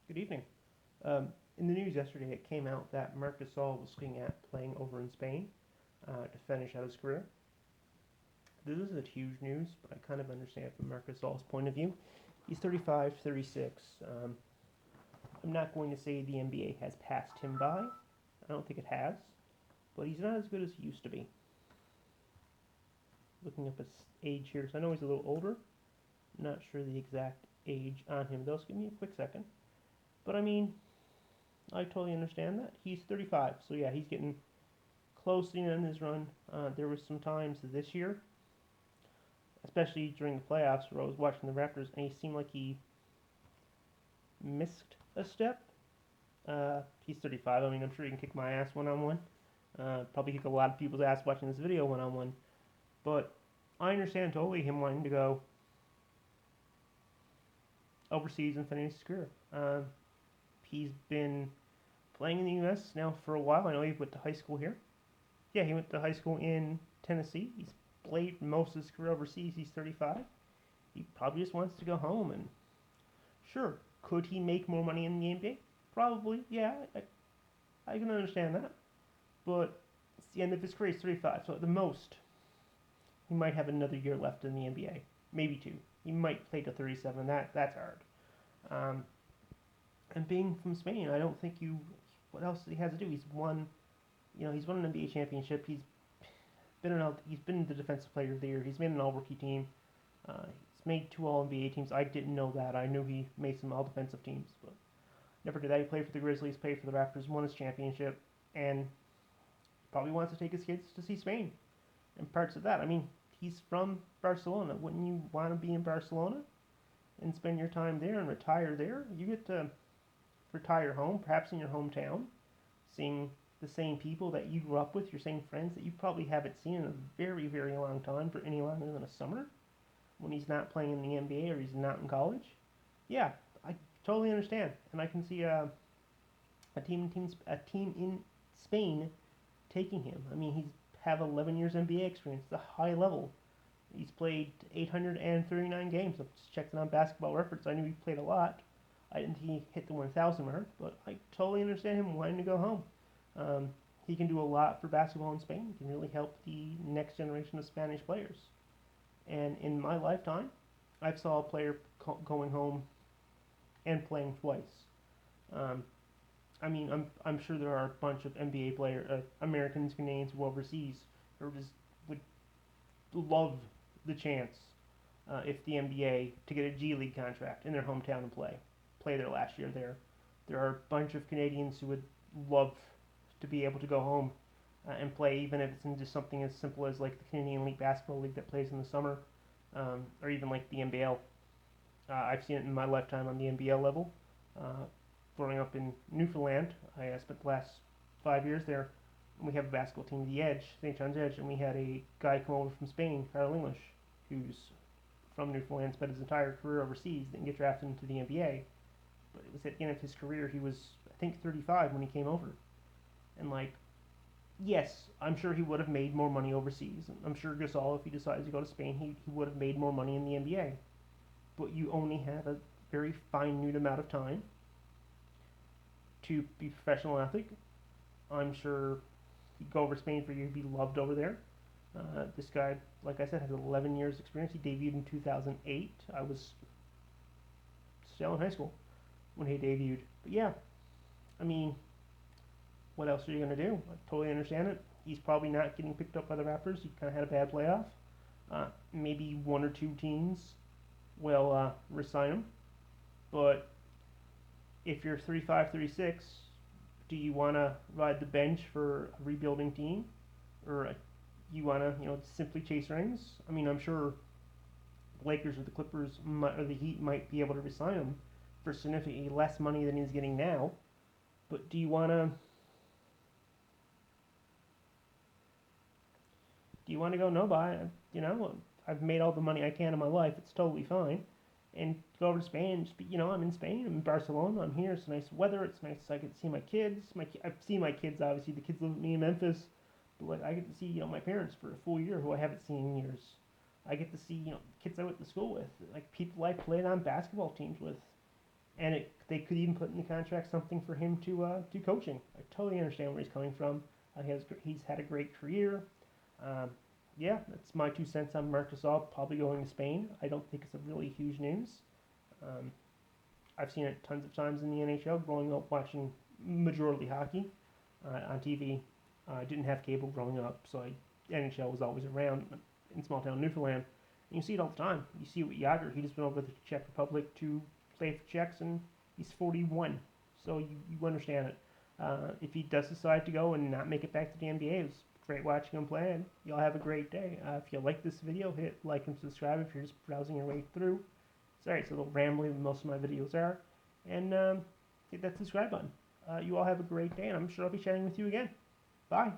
Good evening. In the news yesterday, it came out that Marc Gasol was looking at playing over in Spain to finish out his career. This isn't huge news, but I kind of understand from Marc Gasol's point of view. He's 35, 36. I'm not going to say the NBA has passed him by. I don't think it has, but he's not as good as he used to be. Looking up his age here, so I know he's a little older. I'm not sure the exact age on him, though, so give me a quick second. But I mean, I totally understand that. He's 35, so yeah, he's getting close to the end of his run. There was some times this year, especially during the playoffs, where I was watching the Raptors, and he seemed like he missed a step. He's 35. I mean, I'm sure he can kick my ass one on one. Probably kick a lot of people's ass watching this video one on one. But I understand totally him wanting to go overseas and finish his career. He's been playing in the U.S. now for a while. I know he went to high school here. Yeah, he went to high school in Tennessee. He's played most of his career overseas. He's 35. He probably just wants to go home. And sure, could he make more money in the NBA? Probably, yeah. I can understand that. But it's the end of his career. He's 35. So at the most, he might have another year left in the NBA. Maybe two. He might play to 37. That's hard. Um, and being from Spain, I don't think you. What else he has to do? He's won an NBA championship. He's been the defensive player of the year. He's made an all-rookie team. He's made two All-NBA teams. I didn't know that. I knew he made some all-defensive teams, but never did that. He played for the Grizzlies, played for the Raptors, won his championship, and probably wants to take his kids to see Spain and parts of that. I mean, he's from Barcelona. Wouldn't you want to be in Barcelona and spend your time there and retire there? You get to retire home, perhaps in your hometown, seeing the same people that you grew up with, your same friends that you probably haven't seen in a very, very long time for any longer than a summer when he's not playing in the NBA or he's not in college. Yeah, I totally understand, and I can see a team in Spain taking him. I mean, he's have 11 years NBA experience. It's a high level. He's played 839 games. I just checked it on Basketball Reference. I knew he played a lot. I didn't think he hit the 1,000 mark, but I totally understand him wanting to go home. Um, he can do a lot for basketball in Spain. He can really help the next generation of Spanish players. And in my lifetime, I've saw a player going home and playing twice. Um, I mean, I'm sure there are a bunch of NBA player, Americans, Canadians, who overseas, who just would love the chance if the NBA to get a G League contract in their hometown and play their last year there. There are a bunch of Canadians who would love to be able to go home and play, even if it's in just something as simple as like the Canadian League Basketball League that plays in the summer, or even like the NBL. I've seen it in my lifetime on the NBL level. Uh, Growing up in Newfoundland, I spent the last 5 years there. And we have a basketball team, the Edge, St. John's Edge, and we had a guy come over from Spain, Carl English, who's from Newfoundland, spent his entire career overseas, didn't get drafted into the NBA, but it was at the end of his career. He was, I think, 35 when he came over, and like, yes, I'm sure he would have made more money overseas. I'm sure Gasol, if he decides to go to Spain, he would have made more money in the NBA. But you only have a very finite amount of time to be a professional athlete. I'm sure he'd go over Spain for you, he'd be loved over there. This guy, like I said, has 11 years experience. He debuted in 2008. I was still in high school when he debuted. But yeah, I mean, what else are you going to do? I totally understand it. He's probably not getting picked up by the Raptors. He kind of had a bad playoff. Maybe one or two teams will resign him. But if you're 35, 36, do you want to ride the bench for a rebuilding team, or you want to simply chase rings? I mean, I'm sure the Lakers or the Clippers or the Heat might be able to resign him for significantly less money than he's getting now. But do you want to go? No, buy. I've made all the money I can in my life. It's totally fine. And go over to Spain. And just I'm in Spain. I'm in Barcelona. I'm here. It's nice weather. It's nice. I get to see my kids. I've seen my kids. Obviously, the kids live with me in Memphis. But like, I get to see my parents for a full year who I haven't seen in years. I get to see kids I went to school with, like people I played on basketball teams with. and they could even put in the contract something for him to do coaching. I totally understand where he's coming from. He's had a great career. Um, yeah, that's my 2 cents on Marc Gasol probably going to Spain. I don't think it's a really huge news. Um, I've seen it tons of times in the NHL growing up watching major league hockey on TV. I didn't have cable growing up, so NHL was always around in small town Newfoundland. And you see it all the time. You see it with Yager. He just went over to the Czech Republic to play for Czechs, and he's 41. So you understand it. If he does decide to go and not make it back to the NBA, it was great watching him play. And y'all have a great day. If you like this video, hit like and subscribe if you're just browsing your way through. Sorry, it's a little rambly than most of my videos are. And hit that subscribe button. You all have a great day, and I'm sure I'll be chatting with you again. Bye.